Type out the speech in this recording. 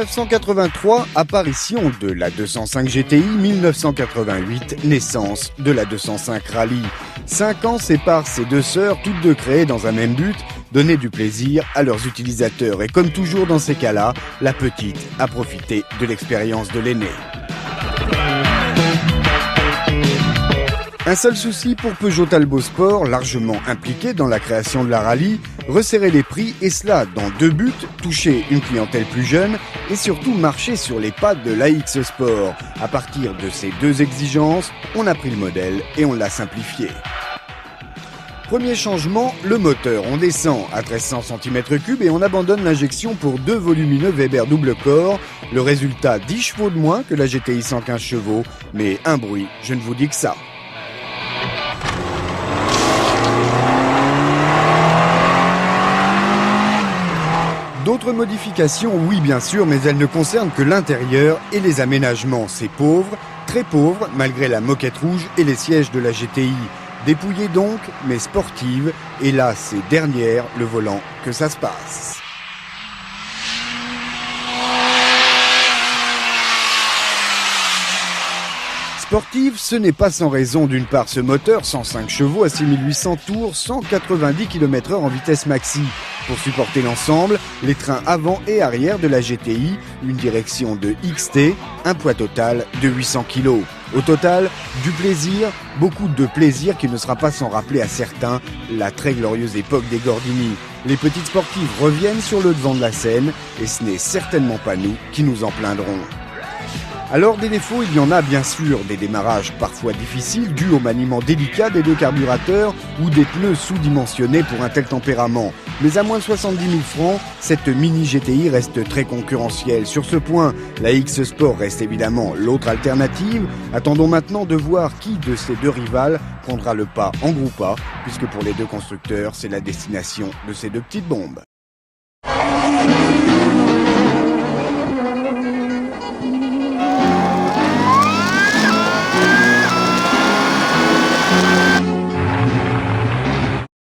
1983, apparition de la 205 GTI, 1988, naissance de la 205 Rally. 5 ans séparent ces deux sœurs, toutes deux créées dans un même but, donner du plaisir à leurs utilisateurs. Et comme toujours dans ces cas-là, la petite a profité de l'expérience de l'aînée. Un seul souci pour Peugeot Talbot Sport, largement impliqué dans la création de la rallye, resserrer les prix et cela dans deux buts, toucher une clientèle plus jeune et surtout marcher sur les pas de l'AX Sport. À partir de ces deux exigences, on a pris le modèle et on l'a simplifié. Premier changement, le moteur. On descend à 1300 cm3 et on abandonne l'injection pour deux volumineux Weber double corps. Le résultat, 10 chevaux de moins que la GTI 115 chevaux, mais un bruit, je ne vous dis que ça. D'autres modifications, oui bien sûr, mais elles ne concernent que l'intérieur et les aménagements. C'est pauvre, très pauvre, malgré la moquette rouge et les sièges de la GTI. Dépouillée donc, mais sportive, et là c'est derrière le volant que ça se passe. Sportive, ce n'est pas sans raison. D'une part, ce moteur, 105 chevaux à 6800 tours, 190 km/h en vitesse maxi. Pour supporter l'ensemble, les trains avant et arrière de la GTI, une direction de XT, un poids total de 800 kg. Au total, du plaisir, beaucoup de plaisir qui ne sera pas sans rappeler à certains la très glorieuse époque des Gordini. Les petites sportives reviennent sur le devant de la scène et ce n'est certainement pas nous qui nous en plaindrons. Alors des défauts, il y en a bien sûr, des démarrages parfois difficiles dus au maniement délicat des deux carburateurs ou des pneus sous-dimensionnés pour un tel tempérament. Mais à moins de 70 000 francs, cette mini GTI reste très concurrentielle. Sur ce point, la X Sport reste évidemment l'autre alternative. Attendons maintenant de voir qui de ces deux rivales prendra le pas en Groupe A, puisque pour les deux constructeurs, c'est la destination de ces deux petites bombes.